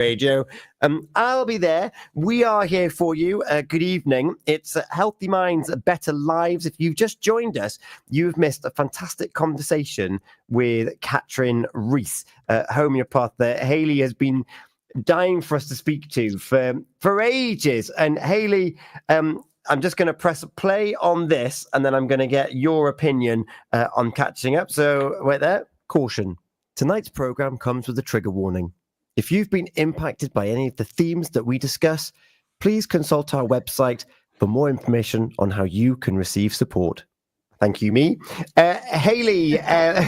Radio. I'll be there. We are here for you. Good evening. It's Healthy Minds, Better Lives. If you've just joined us, you've missed a fantastic conversation with Catherine Rees, homeopath that Hayley has been dying for us to speak to for ages. And Hayley, I'm just going to press play on this, and then I'm going to get your opinion on catching up. So wait there. Caution. Tonight's program comes with a trigger warning. If you've been impacted by any of the themes that we discuss, please consult our website for more information on how you can receive support. Thank you, me. Hayley,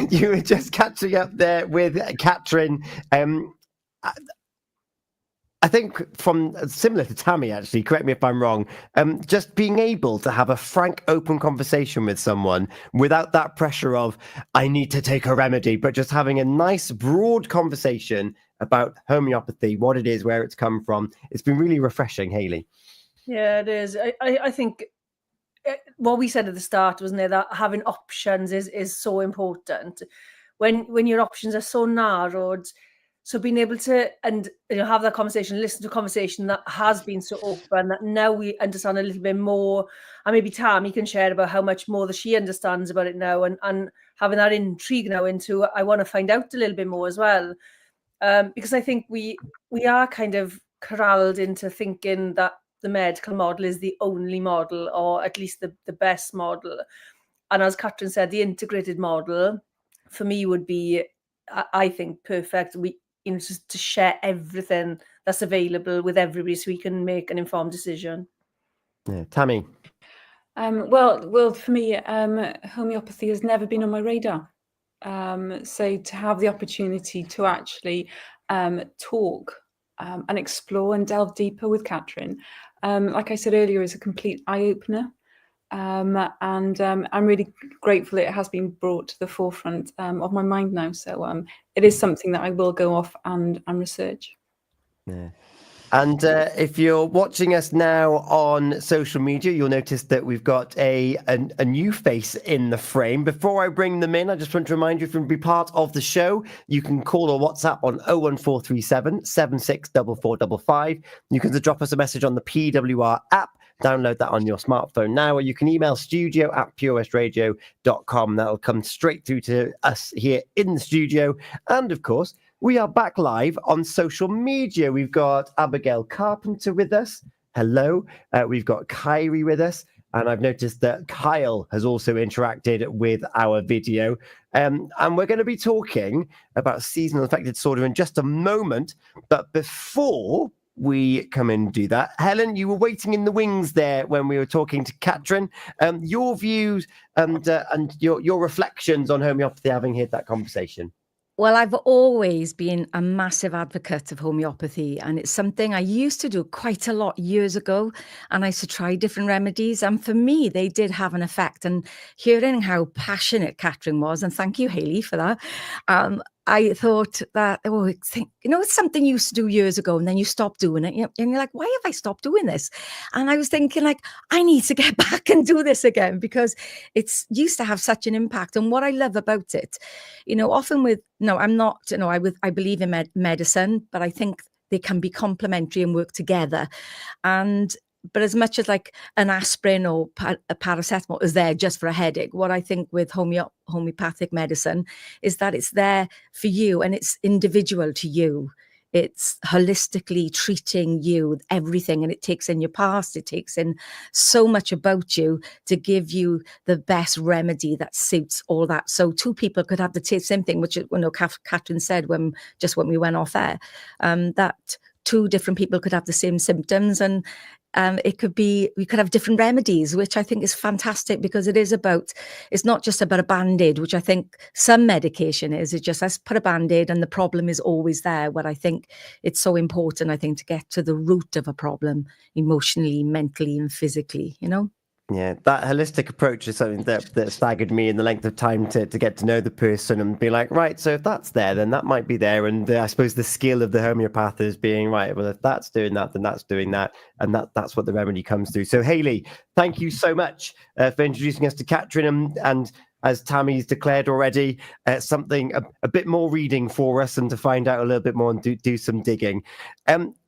you were just catching up there with Catherine. I think from similar to Tammy, actually, correct me if I'm wrong, just being able to have a frank, open conversation with someone without that pressure of, I need to take a remedy, but just having a nice, broad conversation about homeopathy, what it is, where it's come from. It's been really refreshing, Hayley. Yeah, it is. I think what we said at the start, wasn't it, that having options is so important. When your options are so narrowed, so being able to have that conversation, listen to a conversation that has been so open, that now we understand a little bit more, and maybe Tammy can share about how much more that she understands about it now, and having that intrigue now into, I want to find out a little bit more as well. Because I think we are kind of corralled into thinking that the medical model is the only model, or at least the best model. And as Catherine said, the integrated model for me would be, I think, perfect. Just to share everything that's available with everybody so we can make an informed decision. Yeah, Tammy. Well, for me, homeopathy has never been on my radar. So to have the opportunity to actually talk and explore and delve deeper with Catherine, like I said earlier, is a complete eye-opener. And I'm really grateful it has been brought to the forefront of my mind now. So it is something that I will go off and research. Yeah. And if you're watching us now on social media, you'll notice that we've got a new face in the frame. Before I bring them in, I just want to remind you, if you want to be part of the show, you can call or WhatsApp on 01437 764455. You can just drop us a message on the PWR app. Download that on your smartphone now, or you can email studio@purewestradio.com. That'll come straight through to us here in the studio. And of course, we are back live on social media. We've got Abigail Carpenter with us. Hello. We've got Kyrie with us. And I've noticed that Kyle has also interacted with our video. And we're going to be talking about seasonal affected disorder in just a moment. But before we come in and do that, Helen, you were waiting in the wings there when we were talking to Catherine. Your views and your reflections on homeopathy, having heard that conversation. Well, I've always been a massive advocate of homeopathy, and it's something I used to do quite a lot years ago, and I used to try different remedies, and for me, they did have an effect. And hearing how passionate Catherine was, and thank you, Hayley, for that, I thought that, it's something you used to do years ago, and then you stop doing it, and you're like, why have I stopped doing this? And I was thinking, like, I need to get back and do this again, because it's used to have such an impact. And what I love about it, often I believe in medicine, but I think they can be complementary and work together. But as much as like an aspirin or a paracetamol is there just for a headache, what I think with homeopathic medicine is that it's there for you and it's individual to you. It's holistically treating you with everything, and it takes in your past, it takes in so much about you to give you the best remedy that suits all that. So two people could have the same thing, which Catherine said when we went off air, that two different people could have the same symptoms, and we could have different remedies, which I think is fantastic, because it's not just about a Band-Aid, which I think some medication is. It's just, let's put a Band-Aid and the problem is always there. What I think it's so important, I think, to get to the root of a problem emotionally, mentally and physically, Yeah, that holistic approach is something that staggered me in the length of time to get to know the person and be like, right, so if that's there, then that might be there. And I suppose the skill of the homeopath is being, right, well, if that's doing that, then that's doing that. And that's what the remedy comes through. So, Hayley, thank you so much for introducing us to Catherine. And as Tammy's declared already, something a bit more reading for us and to find out a little bit more and do some digging.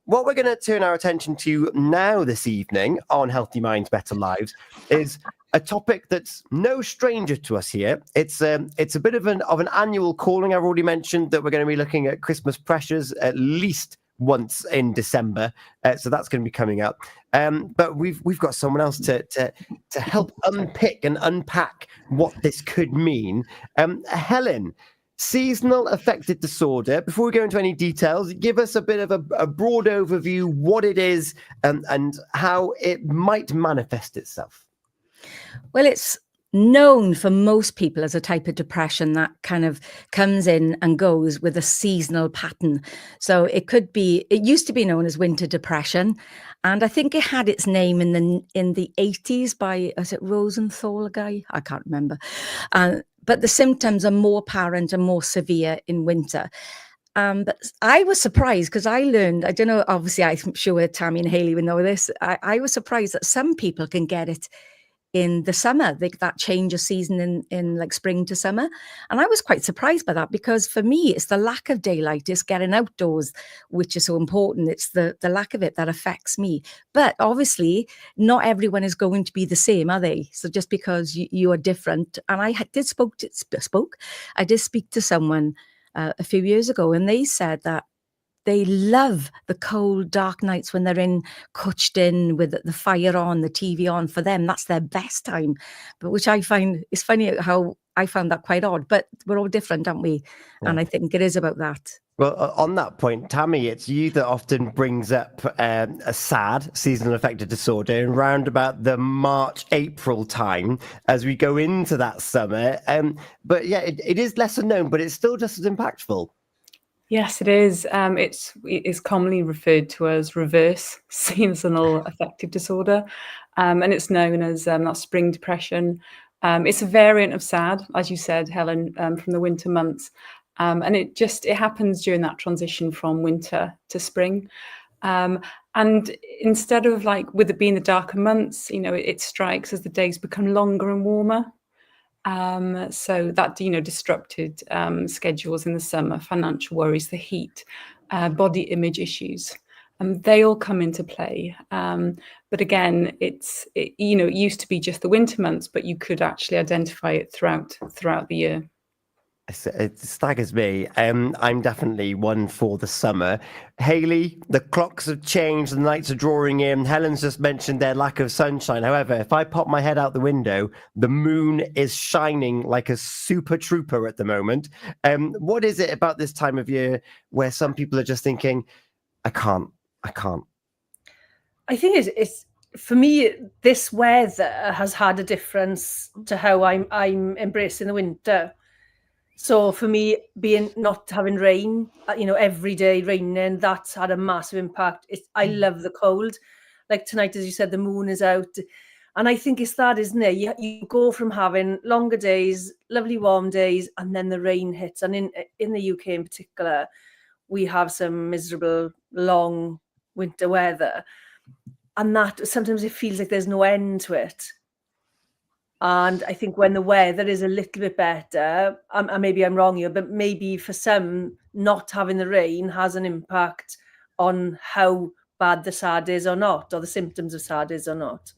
What we're going to turn our attention to now this evening on Healthy Minds, Better Lives is a topic that's no stranger to us here. It's a bit of an annual calling. I've already mentioned that we're going to be looking at Christmas pressures at least once in December, so that's going to be coming up. But we've got someone else to help unpick and unpack what this could mean. Helen, seasonal affective disorder. Before we go into any details, give us a bit of a broad overview, what it is, and how it might manifest itself. Well, it's known for most people as a type of depression that kind of comes in and goes with a seasonal pattern. So it used to be known as winter depression. And I think it had its name in the 80s by, is it Rosenthal, a guy? I can't remember. But the symptoms are more apparent and more severe in winter. But I was surprised because I learned, I don't know, obviously I'm sure Tammy and Hayley would know this. I was surprised that some people can get it in the summer, that change of season in like spring to summer. And I was quite surprised by that because for me, it's the lack of daylight, it's getting outdoors, which is so important. It's the lack of it that affects me. But obviously, not everyone is going to be the same, are they? So just because you are different. And I did speak to someone a few years ago, and they said that they love the cold, dark nights when they're couched in with the fire on, the TV on. For them, that's their best time. But which I find, it's funny how I found that quite odd. But we're all different, aren't we? Yeah. And I think it is about that. Well, on that point, Tammy, it's you that often brings up a SAD, seasonal affective disorder, and round about the March, April time as we go into that summer. But yeah, it is lesser known, but it's still just as impactful. Yes, it is. It is commonly referred to as reverse seasonal affective disorder, and it's known as that spring depression. It's a variant of SAD, as you said, Helen, from the winter months, and it happens during that transition from winter to spring. And instead of with it being the darker months, it strikes as the days become longer and warmer. So that, disrupted schedules in the summer, financial worries, the heat, body image issues, they all come into play. But again, it used to be just the winter months, but you could actually identify it throughout the year. It staggers me. I'm definitely one for the summer. Hayley, the clocks have changed, the nights are drawing in. Helen's just mentioned their lack of sunshine. However, if I pop my head out the window, the moon is shining like a super trooper at the moment. What is it about this time of year where some people are just thinking, I can't? I think it's for me, this weather has had a difference to how I'm embracing the winter. So for me, not having rain, every day raining, that's had a massive impact. I love the cold. Like tonight, as you said, the moon is out. And I think it's that, isn't it? You go from having longer days, lovely warm days, and then the rain hits. And in the UK in particular, we have some miserable, long winter weather. And that sometimes it feels like there's no end to it. And I think when the weather is a little bit better, and maybe I'm wrong here, but maybe for some, not having the rain has an impact on how bad the SAD is or not, or the symptoms of SAD is or not.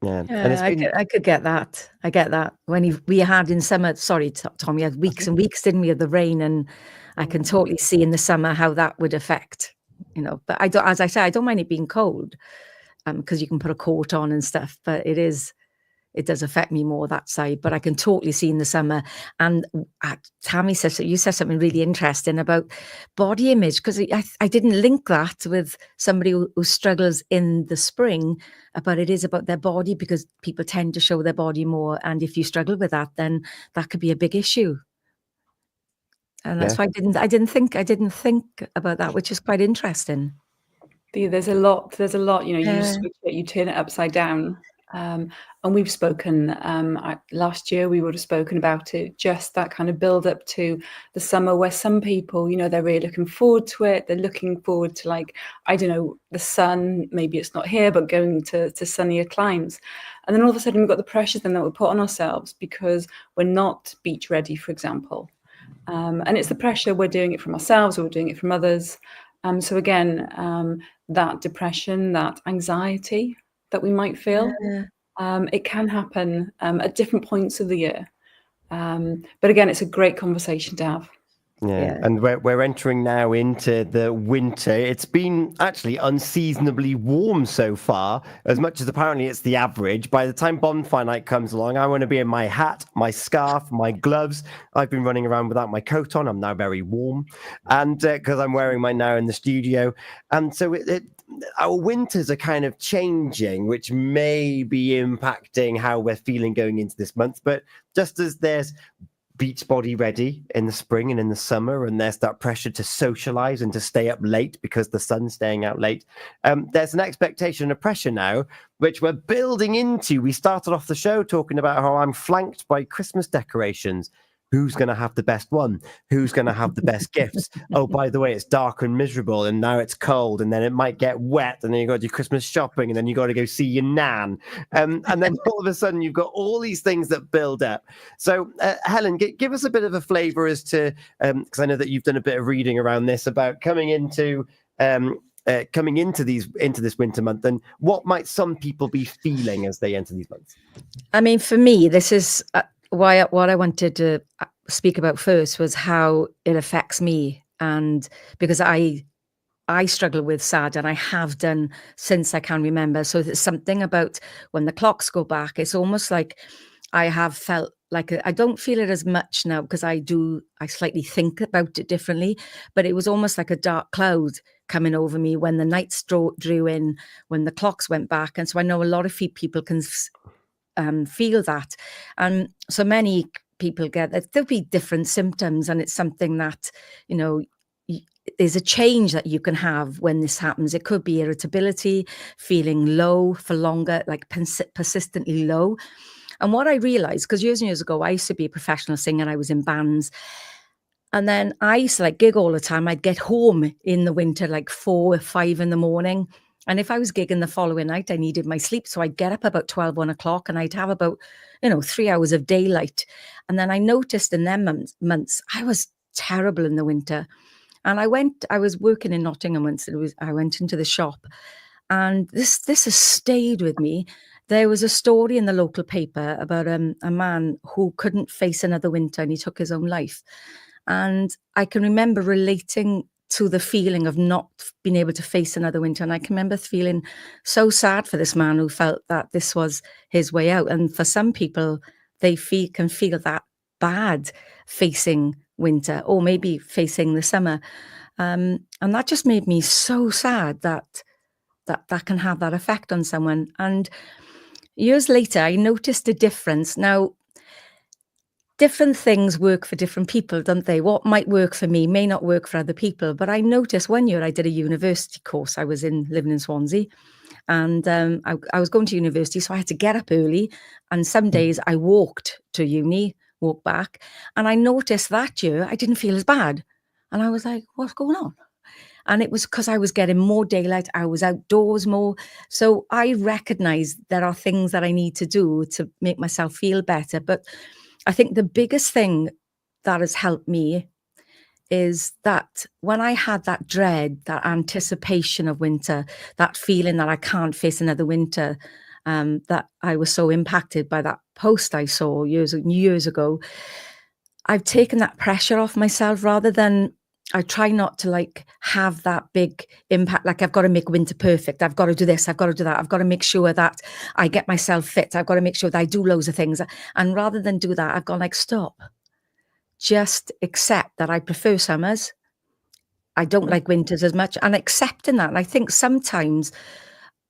Yeah, and I could get that. I get that. When we had in summer, sorry, Tom, we had weeks and weeks, didn't we, of the rain, and I can totally see in the summer how that would affect, But I don't, as I say, I don't mind it being cold, because you can put a coat on and stuff, but it does affect me more that side, but I can totally see in the summer. And Tammy you said something really interesting about body image, because I didn't link that with somebody who struggles in the spring, but it is about their body, because people tend to show their body more. And if you struggle with that, then that could be a big issue. And that's why I didn't think about that, which is quite interesting. There's a lot, you switch it, you turn it upside down. And we've spoken, last year we would have spoken about it, just that kind of build up to the summer where some people, you know, they're really looking forward to it. They're looking forward to, like, I don't know, the sun, maybe it's not here, but going to sunnier climes. And then all of a sudden we've got the pressures then that we put on ourselves because we're not beach ready, for example. And it's the pressure, we're doing it from ourselves or we're doing it from others. So again, that depression, that anxiety that we might feel, it can happen at different points of the year. But again, it's a great conversation to have. Yeah, and we're entering now into the winter. It's been actually unseasonably warm so far, as much as apparently it's the average. By the time bonfire night comes along, I want to be in my hat, my scarf, my gloves. I've been running around without my coat on. I'm now very warm, and because I'm wearing mine now in the studio. And so our winters are kind of changing, which may be impacting how we're feeling going into this month. But just as there's beach body ready in the spring and in the summer, and there's that pressure to socialize and to stay up late because the sun's staying out late, there's an expectation and a pressure now which we're building into. We started off the show talking about how I'm flanked by Christmas decorations. Who's going to have the best one? Who's going to have the best gifts? Oh, by the way, it's dark and miserable, and now it's cold, and then it might get wet, and then you got to do Christmas shopping, and then you got to go see your nan, and then all of a sudden you've got all these things that build up. So, Helen, give us a bit of a flavour as to, because I know that you've done a bit of reading around this about coming into this winter month, and what might some people be feeling as they enter these months? I mean, for me, this is what I wanted to speak about first was how it affects me, and because I struggle with SAD, and I have done since I can remember. So there's something about when the clocks go back, it's almost like I have felt like I don't feel it as much now because I slightly think about it differently, but it was almost like a dark cloud coming over me when the nights drew in, when the clocks went back. And so I know a lot of people can feel that, and so many people there'll be different symptoms, and it's something that, you know, there's a change that you can have when this happens. It could be irritability, feeling low for longer, like persistently low. And what I realized, because years and years ago I used to be a professional singer, I was in bands, and then I used to gig all the time. I'd get home in the winter 4 or 5 in the morning. And if I was gigging the following night, I needed my sleep. So I'd get up about 12, 1 o'clock, and I'd have about, 3 hours of daylight. And then I noticed in them months, I was terrible in the winter. And I was working in Nottingham once. I went into the shop, and this has stayed with me. There was a story in the local paper about a man who couldn't face another winter, and he took his own life. And I can remember relating to the feeling of not being able to face another winter. And I can remember feeling so sad for this man who felt that this was his way out. And for some people, they can feel that bad facing winter, or maybe facing the summer. And that just made me so sad that can have that effect on someone. And years later, I noticed a difference. Now, different things work for different people, don't they? What might work for me may not work for other people. But I noticed one year I did a university course. I was living in Swansea, and I was going to university, so I had to get up early. And some days I walked to uni, walked back, and I noticed that year I didn't feel as bad. And I was like, what's going on? And it was because I was getting more daylight. I was outdoors more. So I recognized there are things that I need to do to make myself feel better. But I think the biggest thing that has helped me is that when I had that dread, that anticipation of winter, that feeling that I can't face another winter, that I was so impacted by that post I saw years ago, I've taken that pressure off myself. Rather than, I try not to have that big impact. I've got to make winter perfect. I've got to do this. I've got to do that. I've got to make sure that I get myself fit. I've got to make sure that I do loads of things. And rather than do that, I've gone stop. Just accept that I prefer summers. I don't like winters as much, and accepting that. And I think sometimes,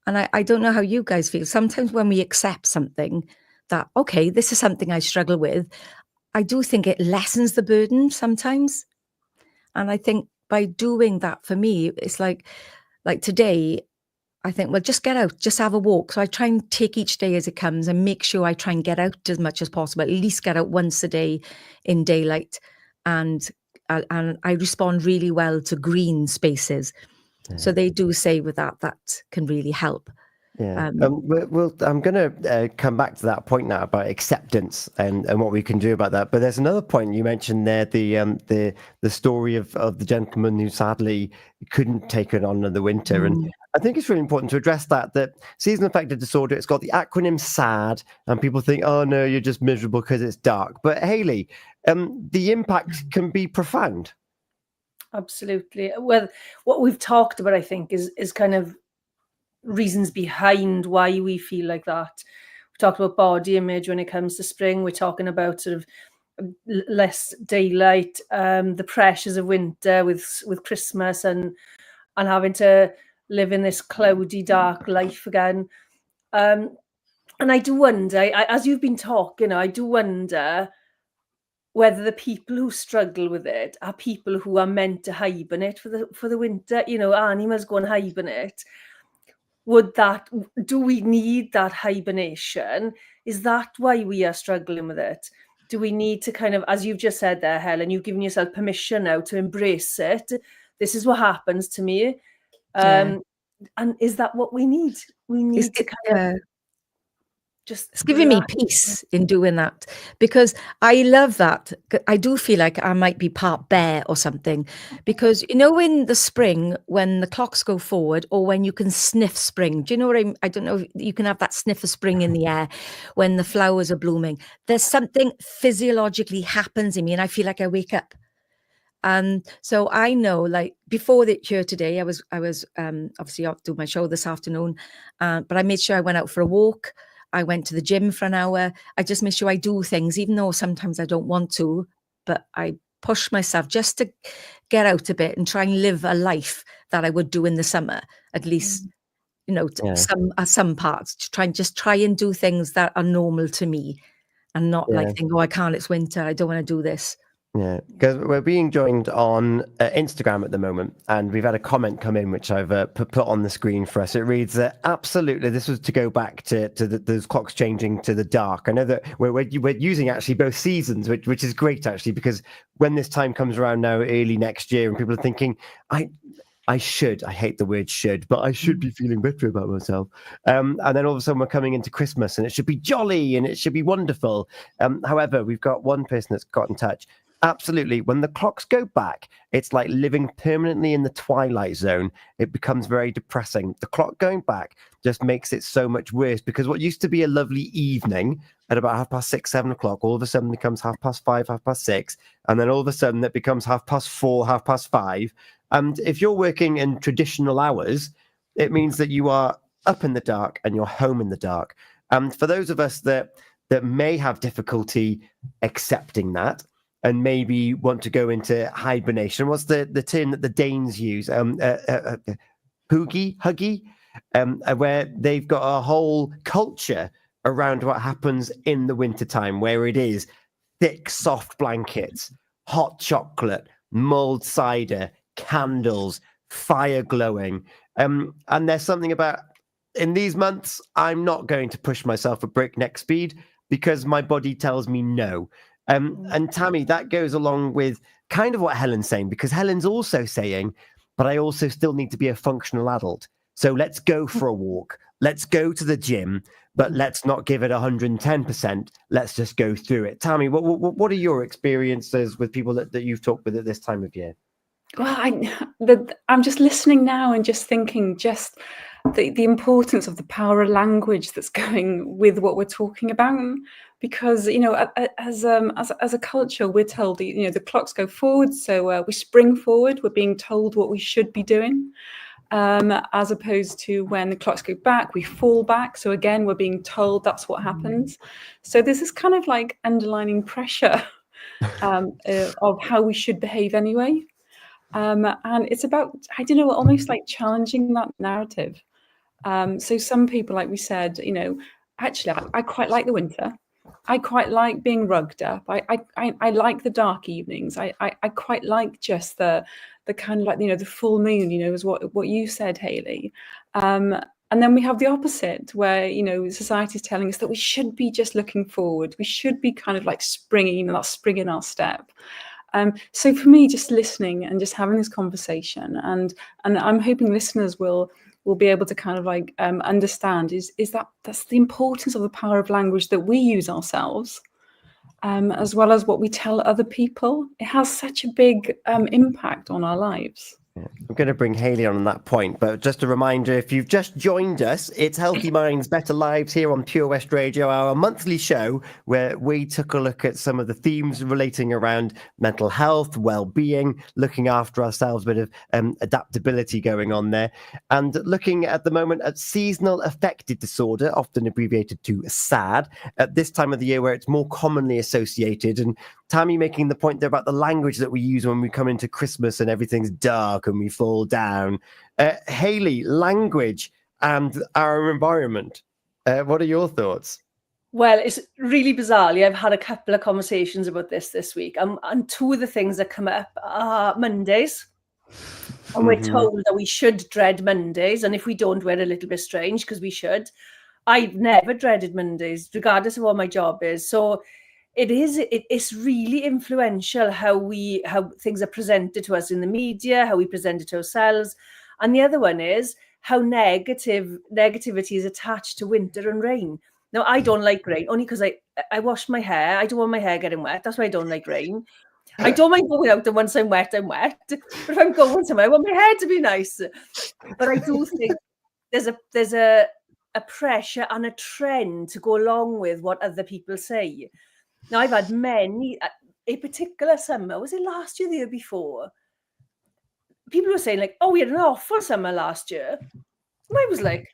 and I don't know how you guys feel, sometimes when we accept something that, okay, this is something I struggle with, I do think it lessens the burden sometimes. And I think by doing that, for me, it's like today, I think, well, just get out, just have a walk. So I try and take each day as it comes and make sure I try and get out as much as possible, at least get out once a day in daylight. And I respond really well to green spaces. So they do say with that can really help. Yeah. I'm going to come back to that point now about acceptance and what we can do about that. But there's another point you mentioned there, the story of the gentleman who sadly couldn't take it on in the winter. And I think it's really important to address that seasonal affective disorder, it's got the acronym SAD, and people think, oh no, you're just miserable because it's dark. But Hayley, the impact can be profound. Absolutely. Well, what we've talked about, I think, is kind of reasons behind why we feel like that. We talked about body image when it comes to spring. We're talking about sort of less daylight, the pressures of winter with Christmas and having to live in this cloudy, dark life again. And I do wonder, as you've been talking, I do wonder whether the people who struggle with it are people who are meant to hibernate for the winter. Animals go and hibernate. Do we need that hibernation? Is that why we are struggling with it? Do we need to kind of, as you've just said there, Helen, you've given yourself permission now to embrace it. This is what happens to me. And is that what we need? We need to kind of it's giving me peace in doing that, because I love that. I do feel like I might be part bear or something, because in the spring when the clocks go forward, or when you can sniff spring, do you know what I don't know if you can have that sniff of spring in the air when the flowers are blooming. There's something physiologically happens in me and I feel like I wake up. And so I know, like before here today, I was obviously off to do my show this afternoon, but I made sure I went out for a walk. I went to the gym for an hour. I just make sure I do things, even though sometimes I don't want to, but I push myself just to get out a bit and try and live a life that I would do in the summer, at least, some parts, to try and do things that are normal to me and not like think, oh, I can't, it's winter, I don't want to do this. Yeah, because we're being joined on Instagram at the moment, and we've had a comment come in which I've put on the screen for us. It reads that absolutely, this was to go back to those clocks changing to the dark. I know that we're using actually both seasons, which is great actually, because when this time comes around now, early next year, and people are thinking, I hate the word should, but I should be feeling better about myself. And then all of a sudden we're coming into Christmas and it should be jolly and it should be wonderful. However, we've got one person that's got in touch. Absolutely. When the clocks go back, it's like living permanently in the twilight zone. It becomes very depressing. The clock going back just makes it so much worse, because what used to be a lovely evening at about 6:30, 7 o'clock, all of a sudden becomes 5:30, 6:30, and then all of a sudden it becomes 4:30, 5:30. And if you're working in traditional hours, it means that you are up in the dark and you're home in the dark. And for those of us that may have difficulty accepting that, and maybe want to go into hibernation. What's the term that the Danes use? Huggy, where they've got a whole culture around what happens in the wintertime, where it is thick, soft blankets, hot chocolate, mulled cider, candles, fire glowing. And there's something about, in these months, I'm not going to push myself at breakneck speed because my body tells me no. And Tammy, that goes along with kind of what Helen's saying, because Helen's also saying, but I also still need to be a functional adult. So let's go for a walk. Let's go to the gym, but let's not give it 110%. Let's just go through it. Tammy, what are your experiences with people that you've talked with at this time of year? Well, I'm just listening now and just thinking just the importance of the power of language that's going with what we're talking about. Because, as a culture, we're told, the clocks go forward. So we spring forward. We're being told what we should be doing, as opposed to when the clocks go back, we fall back. So again, we're being told that's what happens. So there's this kind of like underlining pressure of how we should behave anyway. And it's about, I don't know, almost like challenging that narrative. So some people, like we said, actually, I quite like the winter. I quite like being rugged up. I like the dark evenings. I quite like just the kind of like, the full moon, is what you said, Hayley. And then we have the opposite, where, you know, society is telling us that we should be just looking forward. We should be kind of like springing, you know, that spring in our step. So for me, just listening and just having this conversation, and I'm hoping listeners will be able to kind of like understand is that's the importance of the power of language that we use ourselves, as well as what we tell other people. It has such a big impact on our lives. I'm going to bring Hayley on that point, but just a reminder, if you've just joined us, it's Healthy Minds, Better Lives here on Pure West Radio, our monthly show where we took a look at some of the themes relating around mental health, well-being, looking after ourselves, a bit of adaptability going on there, and looking at the moment at seasonal affective disorder, often abbreviated to SAD, at this time of the year where it's more commonly associated. And Tammy making the point there about the language that we use when we come into Christmas and everything's dark and we fall down. Hayley, language and our environment. What are your thoughts? Well, it's really bizarrely, I've had a couple of conversations about this week. And two of the things that come up are Mondays. And we're told that we should dread Mondays. And if we don't, we're a little bit strange, because we should. I've never dreaded Mondays, regardless of what my job is. So it's really influential how things are presented to us in the media, how we present it to ourselves. And the other one is how negativity is attached to winter and rain. Now, I don't like rain, only because I wash my hair. I don't want my hair getting wet. That's why I don't like rain. I don't mind going out, and once I'm wet, I'm wet. But if I'm going somewhere, I want my hair to be nice. But I do think there's a pressure and a trend to go along with what other people say. Now, I've had a particular summer, was it last year, the year before? People were saying like, oh, we had an awful summer last year. And I was like,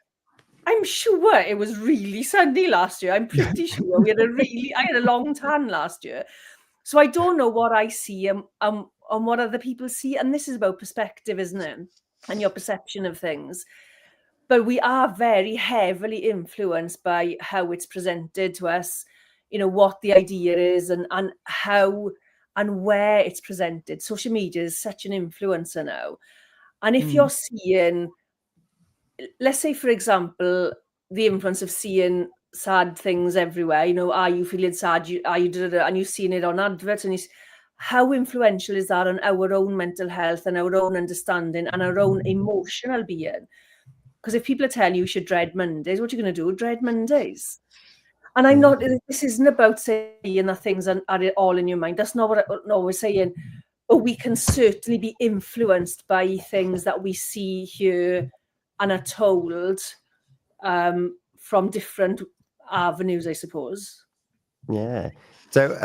I'm sure it was really sunny last year. I'm pretty sure I had a long tan last year. So I don't know what I see and what other people see. And this is about perspective, isn't it? And your perception of things. But we are very heavily influenced by how it's presented to us, you know, what the idea is and how and where it's presented. Social media is such an influencer now. And if you're seeing, let's say, for example, the influence of seeing sad things everywhere, you know, are you feeling sad? And you've seen it on adverts, and how influential is that on our own mental health and our own understanding and our own emotional being? Because if people are telling you should dread Mondays, what are you going to do? Dread Mondays. And I'm not, this isn't about saying that things are all in your mind. That's not what we're saying. But we can certainly be influenced by things that we see, hear, and are told from different avenues, I suppose. Yeah. So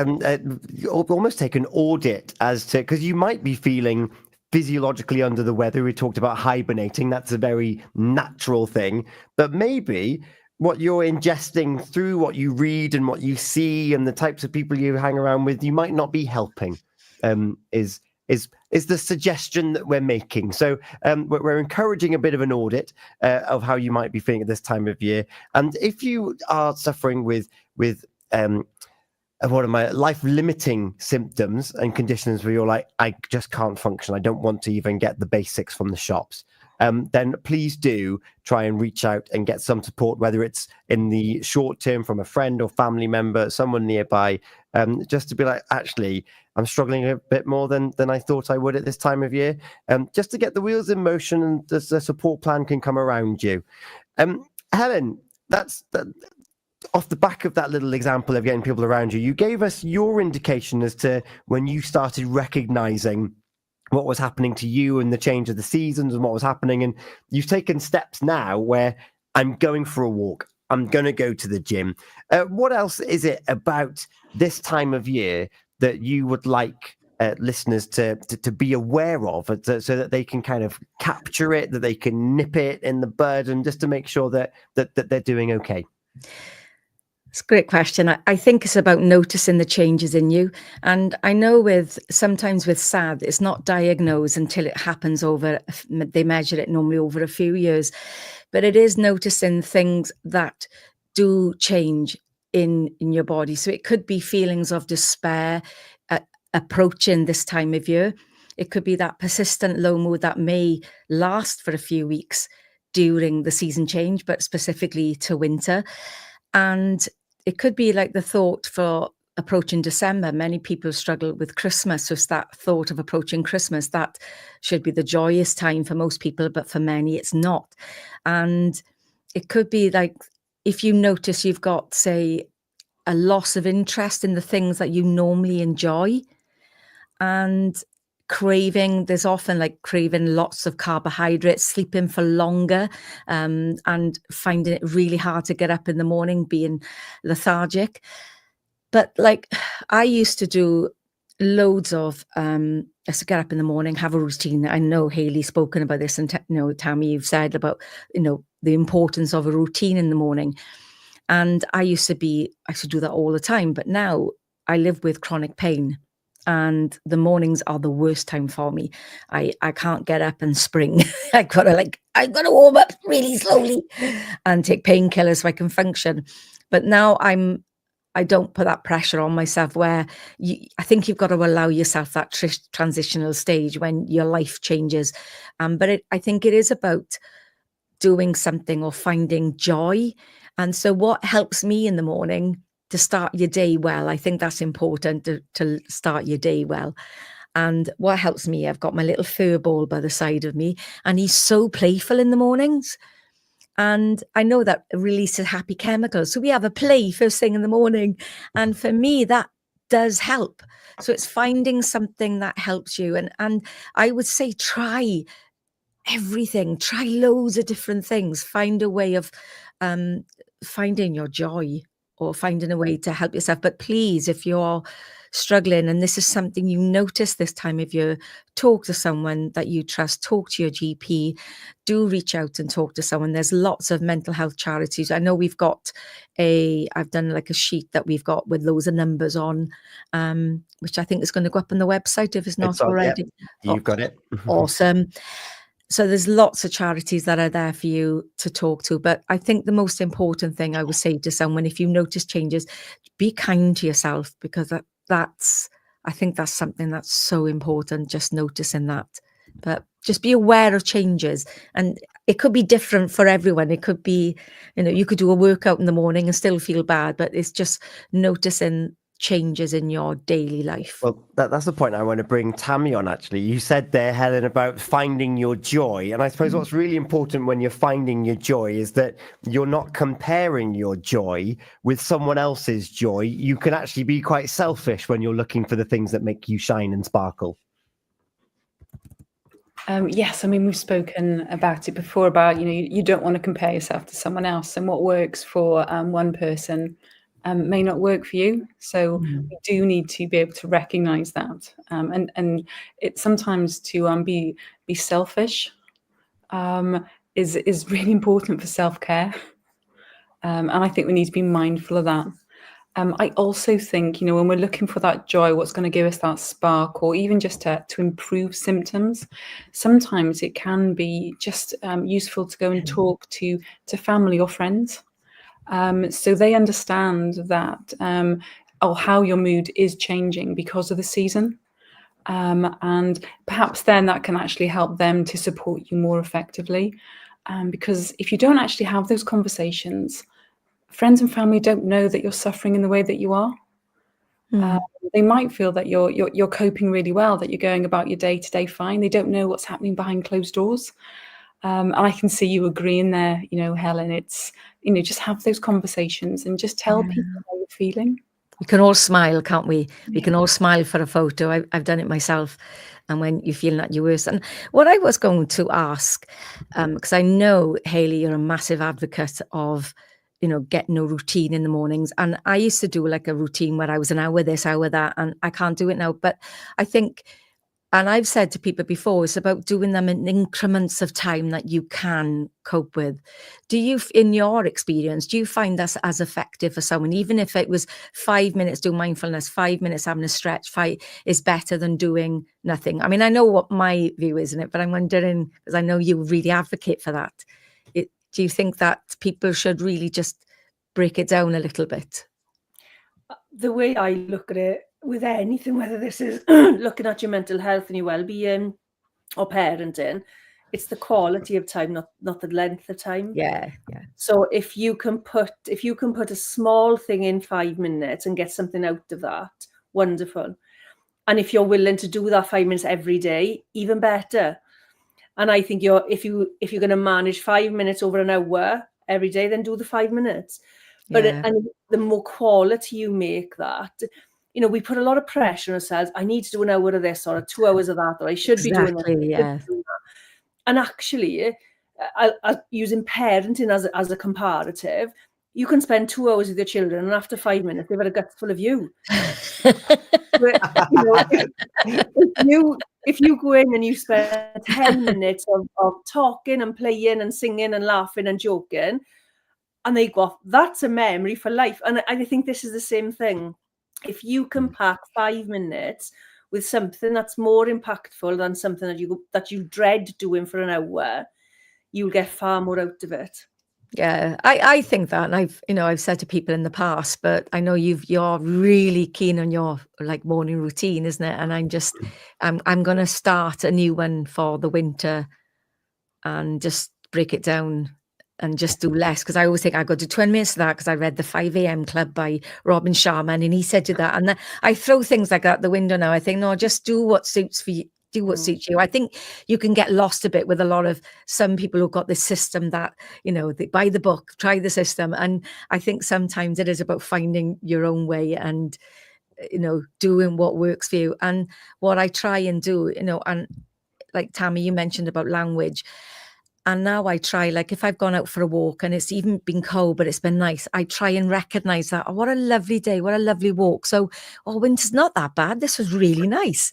you almost take an audit as to, because you might be feeling physiologically under the weather. We talked about hibernating. That's a very natural thing. But maybe what you're ingesting through what you read and what you see and the types of people you hang around with, you might not be helping, is the suggestion that we're making. So we're encouraging a bit of an audit of how you might be feeling at this time of year. And if you are suffering with one of my life-limiting symptoms and conditions where you're like, I just can't function, I don't want to even get the basics from the shops, then please do try and reach out and get some support, whether it's in the short term from a friend or family member, someone nearby, just to be like, actually, I'm struggling a bit more than I thought I would at this time of year, just to get the wheels in motion, and the support plan can come around you. Helen, that's off the back of that little example of getting people around you. You gave us your indication as to when you started recognizing what was happening to you and the change of the seasons and what was happening. And you've taken steps now where I'm going for a walk, I'm going to go to the gym. What else is it about this time of year that you would like listeners to be aware of, so that they can kind of capture it, that they can nip it in the bud, and just to make sure that they're doing okay? It's a great question. I think it's about noticing the changes in you. And I know sometimes with SAD, it's not diagnosed until it happens they measure it normally over a few years. But it is noticing things that do change in your body. So it could be feelings of despair approaching this time of year. It could be that persistent low mood that may last for a few weeks, during the season change, but specifically to winter. And it could be like the thought for approaching December. Many people struggle with Christmas. So it's that thought of approaching Christmas. That should be the joyous time for most people, but for many it's not. And it could be like if you notice you've got, say, a loss of interest in the things that you normally enjoy, and there's often like craving lots of carbohydrates, sleeping for longer, and finding it really hard to get up in the morning, being lethargic. But like I used to do loads of I used to get up in the morning, have a routine. I know Hayley's spoken about this, and Tammy, you've said about the importance of a routine in the morning. And I used to do that all the time, but now I live with chronic pain, and the mornings are the worst time for me. I can't get up and spring. I gotta warm up really slowly and take painkillers so I can function. But now I don't put that pressure on myself, where I think you've got to allow yourself that transitional stage when your life changes. But I think it is about doing something or finding joy. And so what helps me in the morning to start your day well, I think that's important, to start your day well. And what helps me, I've got my little fur ball by the side of me, and he's so playful in the mornings. And I know that releases happy chemicals. So we have a play first thing in the morning. And for me, that does help. So it's finding something that helps you. And I would say try everything, try loads of different things, find a way of finding your joy or finding a way to help yourself. But please, if you're struggling and this is something you notice this time of year, talk to someone that you trust, talk to your GP, do reach out and talk to someone. There's lots of mental health charities. I know I've done like a sheet that we've got with loads of numbers on, which I think is going to go up on the website if it's not already. Yeah, you've got it. Awesome. So there's lots of charities that are there for you to talk to. But I think the most important thing I would say to someone, if you notice changes, be kind to yourself, because I think that's something that's so important, just noticing that. But just be aware of changes. And it could be different for everyone. It could be, you could do a workout in the morning and still feel bad, but it's just noticing changes in your daily life. Well, that's the point I want to bring Tammy on, actually. You said there, Helen, about finding your joy. And I suppose what's really important when you're finding your joy is that you're not comparing your joy with someone else's joy. You can actually be quite selfish when you're looking for the things that make you shine and sparkle. Yes, I mean, we've spoken about it before about, you don't want to compare yourself to someone else, and what works for one person may not work for you. So we do need to be able to recognize that. And it's sometimes to be selfish is really important for self-care. And I think we need to be mindful of that. I also think, when we're looking for that joy, what's going to give us that spark, or even just to improve symptoms, sometimes it can be just useful to go and talk to family or friends. So they understand that how your mood is changing because of the season. And perhaps then that can actually help them to support you more effectively. Because if you don't actually have those conversations, friends and family don't know that you're suffering in the way that you are. They might feel that you're coping really well, that you're going about your day-to-day fine. They don't know what's happening behind closed doors. And I can see you agreeing there, Helen. It's, just have those conversations and just tell people how you're feeling. We can all smile, can't we? We can all smile for a photo. I've done it myself. And when you're feeling at your worst. And what I was going to ask, because I know, Hayley, you're a massive advocate of, getting a routine in the mornings. And I used to do like a routine where I was an hour this, hour that, and I can't do it now. But I think, and I've said to people before, it's about doing them in increments of time that you can cope with. Do you, in your experience, do you find that's as effective for someone, even if it was 5 minutes doing mindfulness, 5 minutes having a stretch, is better than doing nothing? I mean, I know what my view is in it, but I'm wondering, because I know you really advocate for that. Do you think that people should really just break it down a little bit? The way I look at it with anything, whether this is looking at your mental health and your well-being or parenting, it's the quality of time, not the length of time. Yeah. So if you can put a small thing in 5 minutes and get something out of that, wonderful. And if you're willing to do that 5 minutes every day, even better. And I think if you're going to manage 5 minutes over an hour every day, then do the 5 minutes. But and the more quality you make that, we put a lot of pressure on ourselves. I need to do an hour of this or 2 hours of that, or I should be doing that. Yeah. And actually, using parenting as a comparative, you can spend 2 hours with your children, and after 5 minutes, they've had a gut full of you. If you go in and you spend 10 minutes of talking and playing and singing and laughing and joking, and they go off, that's a memory for life. And I think this is the same thing. If you can pack 5 minutes with something that's more impactful than something that you dread doing for an hour, you'll get far more out of it. Yeah, I think that, and I've said to people in the past, but I know you're really keen on your like morning routine, isn't it? And I'm going to start a new one for the winter, and just break it down and just do less, because I always think I got to do 20 minutes of that, because I read the 5 a.m. Club by Robin Sharman, and he said to that, and I throw things like that out the window now. I think, no, just do what suits for you. Do what suits you. I think you can get lost a bit with a lot of some people who've got this system that, they buy the book, try the system. And I think sometimes it is about finding your own way and, doing what works for you. And what I try and do, and like Tammy, you mentioned about language. And now I try, like if I've gone out for a walk and it's even been cold, but it's been nice, I try and recognize that. Oh, what a lovely day, what a lovely walk. So, winter's not that bad. This was really nice.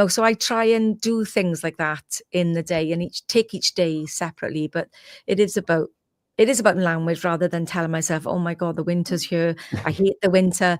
So I try and do things like that in the day, and take each day separately. But it is about language, rather than telling myself, oh my God, the winter's here, I hate the winter.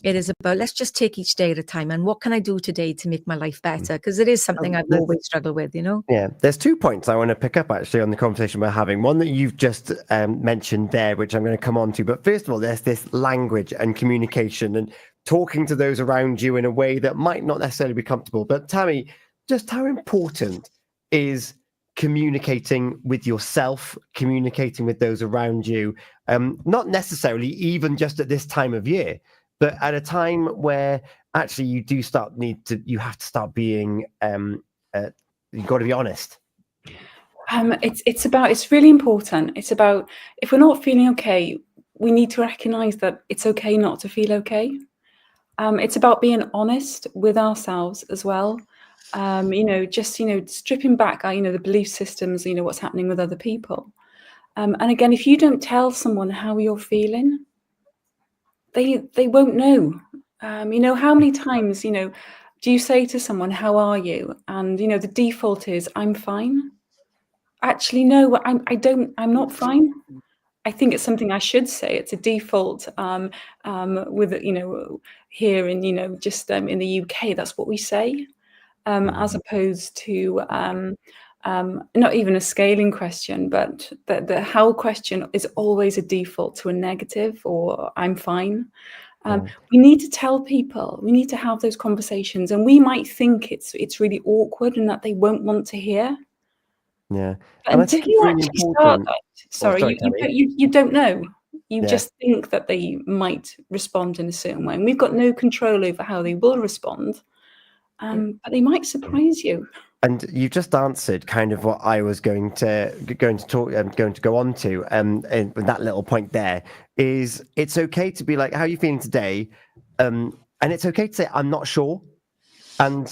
It is about, let's just take each day at a time, and what can I do today to make my life better? Because it is something I've always struggled with, Yeah, there's 2 points I want to pick up actually on the conversation we're having. One that you've just mentioned there, which I'm going to come on to. But first of all, there's this language and communication and talking to those around you in a way that might not necessarily be comfortable. But Tammy, just how important is communicating with yourself, communicating with those around you, not necessarily even just at this time of year, but at a time where actually you have to start being, you've got to be honest. It's really important. It's about, if we're not feeling okay, we need to recognize that it's okay not to feel okay. It's about being honest with ourselves as well. Stripping back, the belief systems, what's happening with other people. And again, if you don't tell someone how you're feeling, they won't know. How many times, do you say to someone, how are you? And, the default is, I'm fine. Actually, no, I'm not fine. I think it's something I should say. It's a default with, here in, just in the UK, that's what we say, as opposed to not even a scaling question, but the how question is always a default to a negative or I'm fine. We need to tell people, we need to have those conversations, and we might think it's really awkward and that they won't want to hear. Yeah. And until you actually start that, you don't know. You just think that they might respond in a certain way. And we've got no control over how they will respond, but they might surprise you. And you've just answered kind of what I was going to go on to, and that little point there is, it's okay to be like, how are you feeling today? And it's okay to say, I'm not sure. And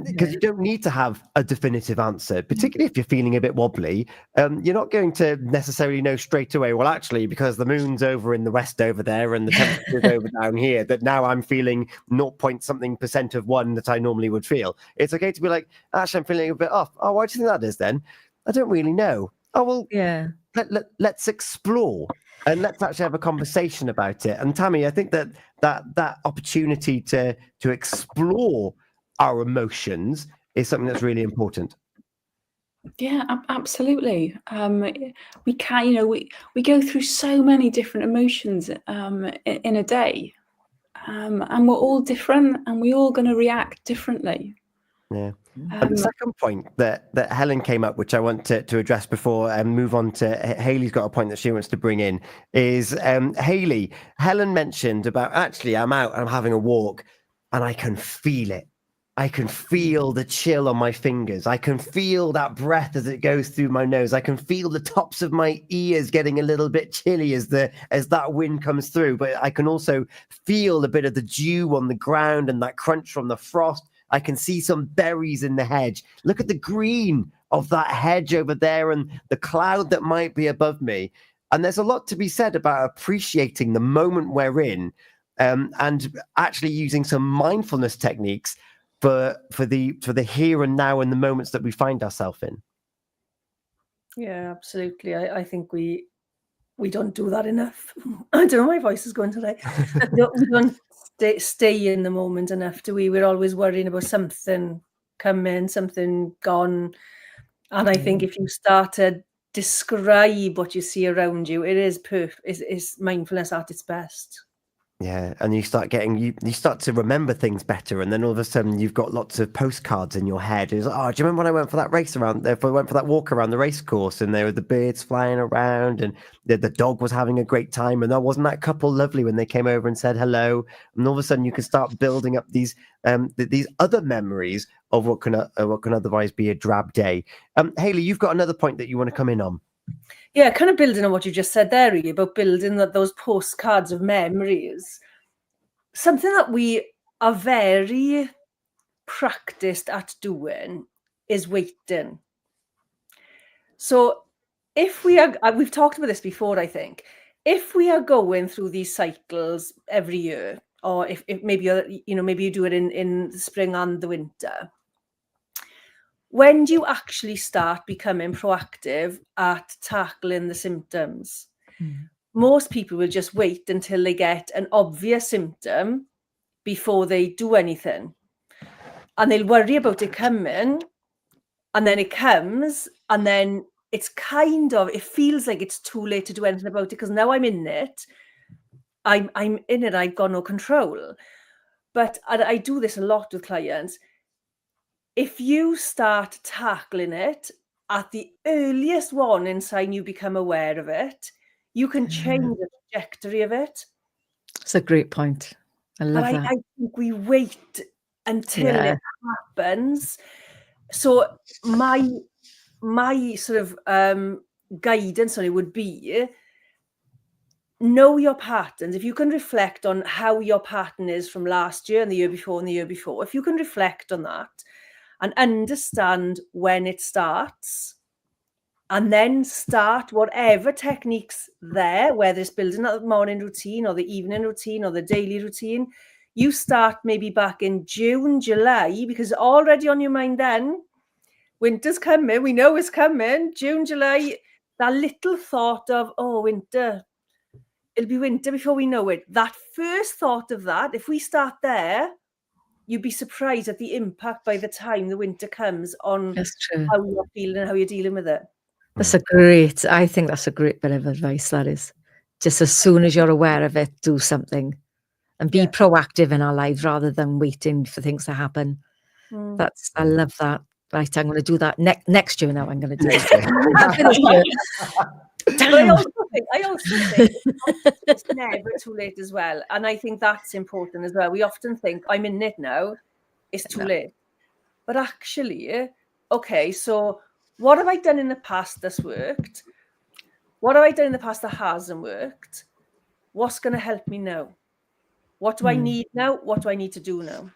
because you don't need to have a definitive answer, particularly if you're feeling a bit wobbly. You're not going to necessarily know straight away, well, actually, because the moon's over in the west over there and the temperature's over down here, that now I'm feeling 0.something% of one that I normally would feel. It's okay to be like, actually, I'm feeling a bit off. Oh, why do you think that is then? I don't really know. Oh, well, yeah. Let's explore. And let's actually have a conversation about it. And Tammy, I think that opportunity to explore our emotions is something that's really important. Yeah, absolutely. We can, we go through so many different emotions in a day, and we're all different, and we're all going to react differently. Yeah. The second point that Helen came up, which I want to address before and move on to Hayley's got a point that she wants to bring in, is Helen mentioned about, actually, I'm out, I'm having a walk, and I can feel it. I can feel the chill on my fingers. I can feel that breath as it goes through my nose. I can feel the tops of my ears getting a little bit chilly as that wind comes through. But I can also feel a bit of the dew on the ground and that crunch from the frost. I can see some berries in the hedge. Look at the green of that hedge over there and the cloud that might be above me. And there's a lot to be said about appreciating the moment we're in, and actually using some mindfulness techniques for the here and now and the moments that we find ourselves in. Yeah, absolutely. I think we don't do that enough. I don't know, my voice is going today. We don't stay in the moment enough, do we? We're always worrying about something coming, something gone. And I think if you start to describe what you see around you, it is it's mindfulness at its best. Yeah, and you start getting you start to remember things better, and then all of a sudden you've got lots of postcards in your head. It's like, oh, do you remember when I went for that race around? If I went for that walk around the race course, and there were the birds flying around, and the dog was having a great time, and wasn't that couple lovely when they came over and said hello? And all of a sudden you can start building up these other memories of what can otherwise be a drab day. Hayley, you've got another point that you want to come in on. Yeah, kind of building on what you just said there, really, about building those postcards of memories. Something that we are very practiced at doing is waiting. So if we've talked about this before, I think, if we are going through these cycles every year, or if maybe maybe you do it in the spring and the winter, when do you actually start becoming proactive at tackling the symptoms? Most people will just wait until they get an obvious symptom before they do anything. And they'll worry about it coming, and then it comes, and then it feels like it's too late to do anything about it, because now I'm in it. I'm in it, I've got no control. But I do this a lot with clients. If you start tackling it at the earliest warning sign you become aware of it, you can change the trajectory of it. It's a great point. I love that. I think we wait until it happens. So my sort of guidance on it would be, know your patterns. If you can reflect on how your pattern is from last year and the year before and the year before, if you can reflect on that and understand when it starts, and then start whatever techniques there, whether it's building up the morning routine or the evening routine or the daily routine, you start maybe back in June, July, because already on your mind then, winter's coming, we know it's coming, June, July, that little thought of, oh, winter, it'll be winter before we know it. That first thought of that, if we start there, you'd be surprised at the impact by the time the winter comes on how you're feeling and how you're dealing with it. I think that's a great bit of advice, that is. Just as soon as you're aware of it, do something and be proactive in our lives rather than waiting for things to happen. I love that. Right, I'm going to do that next year now. I'm going to do it. But I also think it's never too late as well. And I think that's important as well. We often think, I'm in it now, it's too late. But actually, okay, so what have I done in the past that's worked? What have I done in the past that hasn't worked? What's going to help me now? What do I need now? What do I need to do now?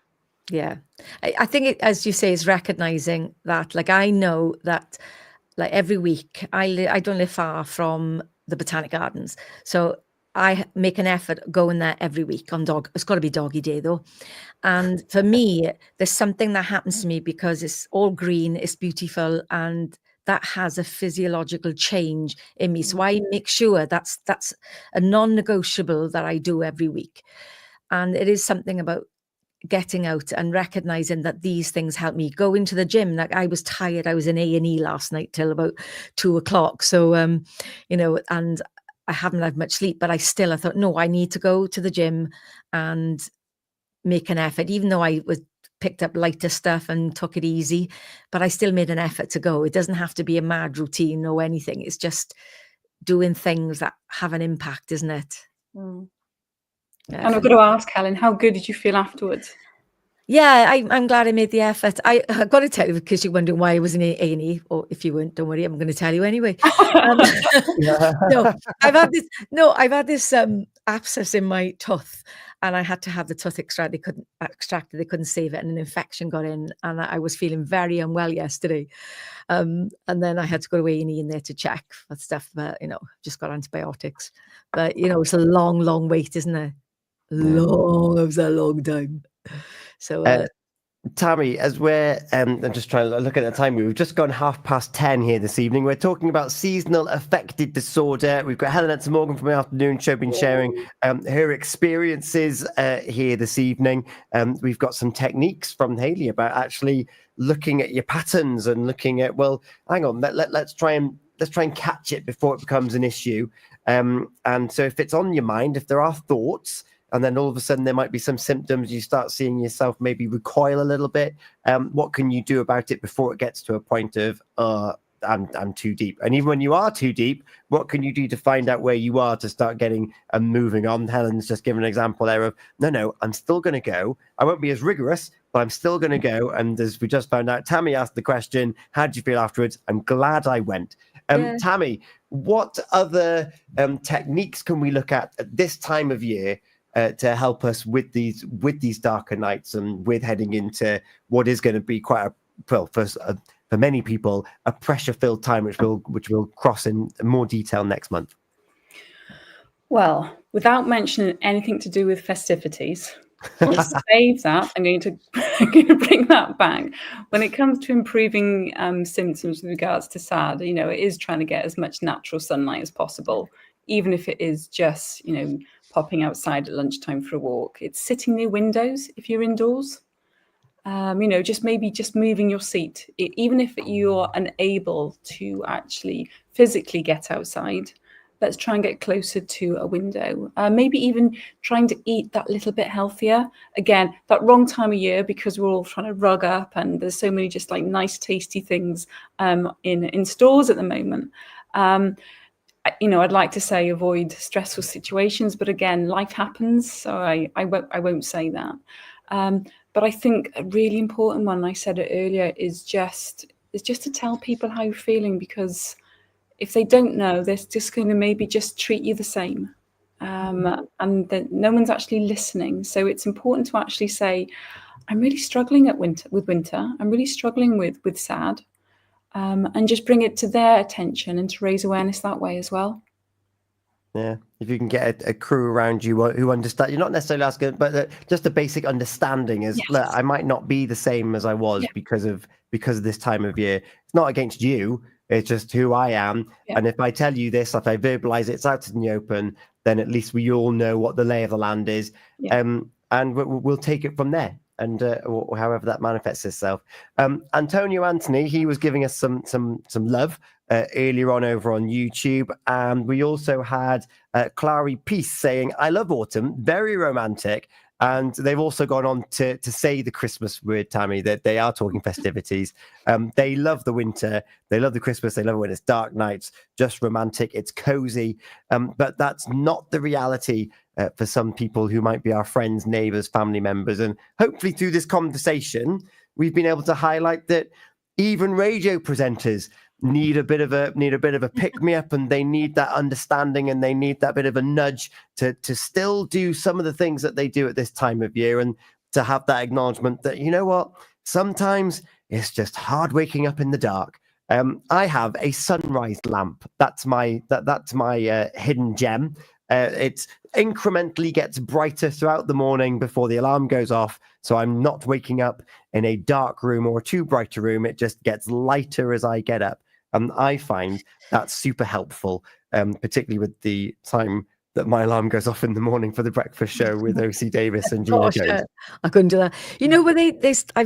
Yeah. I think it, as you say, is recognizing that, like, I know that, like, every week I don't live far from the Botanic Gardens. So I make an effort going there every week on it's got to be doggy day though. And for me, there's something that happens to me because it's all green, it's beautiful, and that has a physiological change in me. So I make sure that's a non-negotiable that I do every week. And it is something about getting out and recognizing that these things help me. Go into the gym. Like, I was tired. I was in A&E last night till about 2:00. So, and I haven't had much sleep, but I thought, no, I need to go to the gym and make an effort, even though I was picked up lighter stuff and took it easy, but I still made an effort to go. It doesn't have to be a mad routine or anything. It's just doing things that have an impact, isn't it? Mm. And I've got to ask, Helen, how good did you feel afterwards? Yeah, I'm glad I made the effort. I got to tell you, because you're wondering why I was in A&E, or if you weren't, don't worry, I'm going to tell you anyway. No, I've had this abscess in my tooth, and I had to have the tooth extracted. They couldn't extract it, they couldn't save it, and an infection got in, and I was feeling very unwell yesterday. And then I had to go to A&E in there to check for stuff, but just got antibiotics. But it's a long, long wait, isn't it? It was a long time. So Tammy, as we're I'm just trying to look at the time. We've just gone 10:30 here this evening. We're talking about seasonal affective disorder. We've got Helen Enser Morgan from the afternoon show been sharing her experiences here this evening. We've got some techniques from Hayley about actually looking at your patterns and looking at, well, hang on, let's try and catch it before it becomes an issue. And so if it's on your mind, if there are thoughts, and then all of a sudden there might be some symptoms, you start seeing yourself maybe recoil a little bit. What can you do about it before it gets to a point of, I'm too deep? And even when you are too deep, what can you do to find out where you are to start getting and moving on? Helen's just given an example there of, no, I'm still going to go. I won't be as rigorous, but I'm still going to go. And as we just found out, Tammy asked the question, how did you feel afterwards? I'm glad I went. Tammy, what other techniques can we look at this time of year to help us with these darker nights and with heading into what is going to be quite for many people a pressure-filled time, which we'll cross in more detail next month? Well, without mentioning anything to do with festivities, let's save that. I'm going to bring that back. When it comes to improving symptoms with regards to SAD, it is trying to get as much natural sunlight as possible, even if it is just, popping outside at lunchtime for a walk. It's sitting near windows if you're indoors. Just moving your seat, even if you're unable to actually physically get outside. Let's try and get closer to a window. Maybe even trying to eat that little bit healthier. Again, that wrong time of year, because we're all trying to rug up, and there's so many just like nice, tasty things in stores at the moment. I'd like to say avoid stressful situations, but again, life happens, so I won't say that. But I think a really important one, I said it earlier, is just to tell people how you're feeling, because if they don't know, they're just going to maybe just treat you the same. And then no one's actually listening. So it's important to actually say, I'm really struggling with winter. I'm really struggling with SAD. And just bring it to their attention and to raise awareness that way as well. Yeah, if you can get a crew around you who understand, you're not necessarily asking, but just a basic understanding is, Yes. look, I might not be the same as I was because of this time of year. It's not against you. It's just who I am. Yeah. And if I tell you this, if I verbalize it, it's out in the open, then at least we all know what the lay of the land is. Yeah. And we'll take it from there. And or however that manifests itself. Antonio Anthony, he was giving us some love earlier on over on YouTube, and we also had Clary Peace saying, "I love autumn, very romantic." And they've also gone on to say the Christmas word, Tammy, that they are talking festivities. They love the winter, they love the Christmas, they love it when it's dark nights, just romantic, it's cozy. But that's not the reality for some people who might be our friends, neighbors, family members. And hopefully through this conversation, we've been able to highlight that even radio presenters need a bit of a pick-me-up, and they need that understanding, and they need that bit of a nudge to still do some of the things that they do at this time of year, and to have that acknowledgement that, you know what, sometimes it's just hard waking up in the dark. I have a sunrise lamp. That's my hidden gem. It incrementally gets brighter throughout the morning before the alarm goes off, so I'm not waking up in a dark room or a too bright a room. It just gets lighter as I get up, and I find that's super helpful, particularly with the time that my alarm goes off in the morning for the breakfast show with O.C. Davis and Gina Jones. I couldn't do that. Where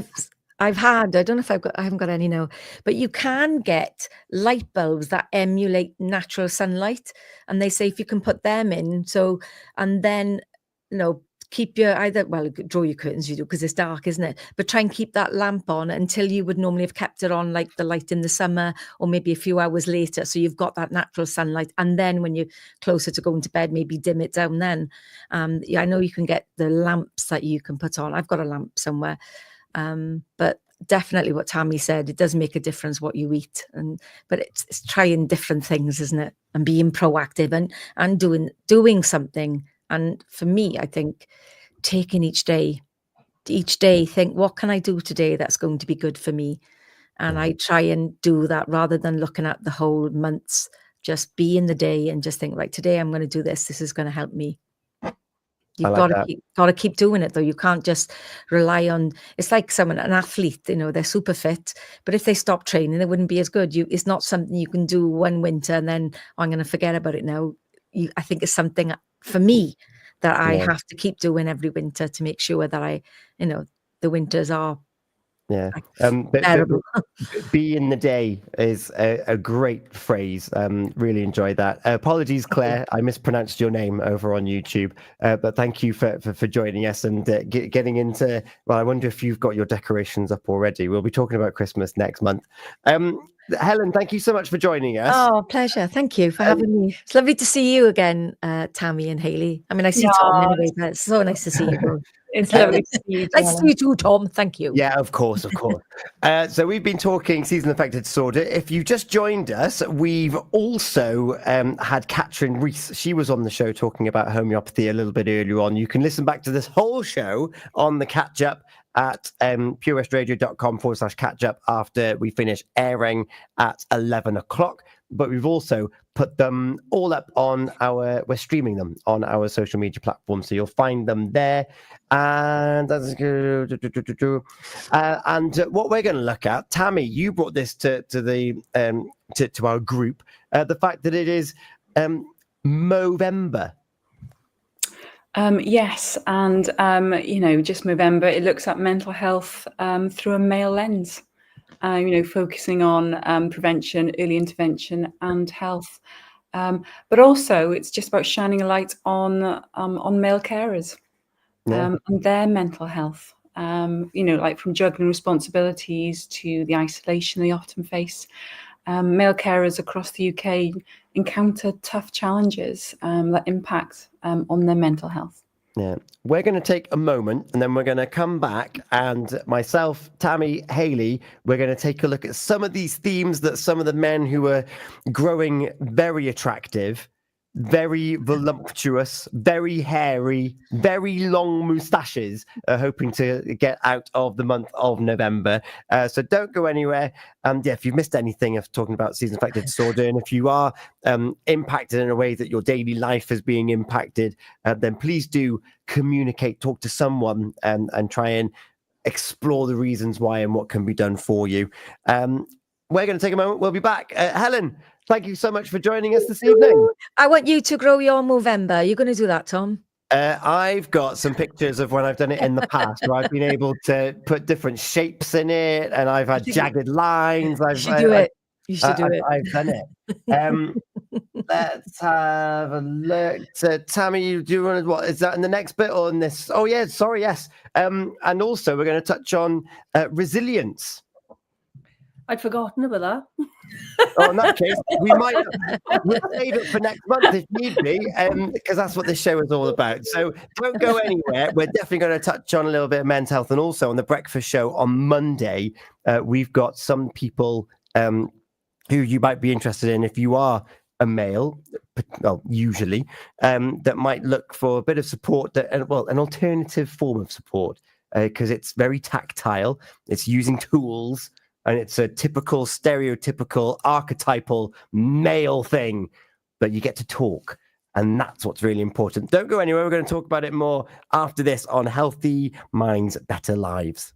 I've had, I don't know if I haven't got any now, but you can get light bulbs that emulate natural sunlight. And they say if you can put them in, and then, keep your draw your curtains, you do, because it's dark, isn't it? But try and keep that lamp on until you would normally have kept it on, like the light in the summer, or maybe a few hours later, so you've got that natural sunlight. And then when you're closer to going to bed, maybe dim it down then. I know you can get the lamps that you can put on. I've got a lamp somewhere. But definitely what Tammy said, it does make a difference what you eat, but it's trying different things, isn't it? And being proactive and doing something. And for me, I think taking each day think, what can I do today that's going to be good for me? And I try and do that rather than looking at the whole months. Just be in the day and just think, right, today I'm going to do this. This is going to help me. You've got to keep doing it, though. You can't just rely on. It's like an athlete. They're super fit, but if they stop training, they wouldn't be as good. It's not something you can do one winter and then I'm going to forget about it now. I think it's something for me that I have to keep doing every winter to make sure that the winters are. Yeah. Be in the day is a great phrase. Really enjoyed that. Apologies, Claire, I mispronounced your name over on YouTube, but thank you for joining us and getting into, well, I wonder if you've got your decorations up already. We'll be talking about Christmas next month. Helen, thank you so much for joining us. Oh, pleasure. Thank you for having me. It's lovely to see you again, Tammy and Hayley. I mean, I see Tom anyway, but it's so nice to see you both. It's lovely to see you. Nice to see you too, Tom. Thank you. Yeah, of course. So we've been talking season affected disorder. If you just joined us, we've also had Catherine Rees. She was on the show talking about homeopathy a little bit earlier on. You can listen back to this whole show on the catch up at purewestradio.com/catch up after we finish airing at 11 o'clock. But we've also put them all up on we're streaming them on our social media platform, so you'll find them there. And that's good. And what we're going to look at, Tammy, you brought this to our group, the fact that it is Movember. Yes, and just Movember, it looks at mental health through a male lens. Focusing on prevention, early intervention, and health, but also it's just about shining a light on male carers and their mental health. Like from juggling responsibilities to the isolation they often face. Male carers across the UK encounter tough challenges that impact on their mental health. Yeah, we're going to take a moment and then we're going to come back, and myself, Tammy, Hayley, we're going to take a look at some of these themes that some of the men who are growing very attractive, very voluptuous, very hairy, very long moustaches are hoping to get out of the month of November. So don't go anywhere. If you've missed anything of talking about season affected disorder, and if you are impacted in a way that your daily life is being impacted, then please do communicate, talk to someone, and try and explore the reasons why and what can be done for you. We're going to take a moment. We'll be back. Helen, thank you so much for joining us this evening. I want you to grow your Movember. You're going to do that, Tom? I've got some pictures of when I've done it in the past, where I've been able to put different shapes in it, and I've had jagged lines. You should do it. I've done it. Let's have a look. Tammy, do you want to, what is that in the next bit or in this? Oh, yeah, sorry, yes. And also, we're going to touch on resilience. I'd forgotten about that. Oh, in that case, we'll save it for next month if need be, because that's what this show is all about. So don't go anywhere. We're definitely going to touch on a little bit of mental health, and also on the breakfast show on Monday, we've got some people who you might be interested in if you are a male, well, usually, that might look for a bit of support, an alternative form of support, because it's very tactile. It's using tools. And it's a typical, stereotypical, archetypal male thing, but you get to talk. And that's what's really important. Don't go anywhere. We're going to talk about it more after this on Healthy Minds, Better Lives.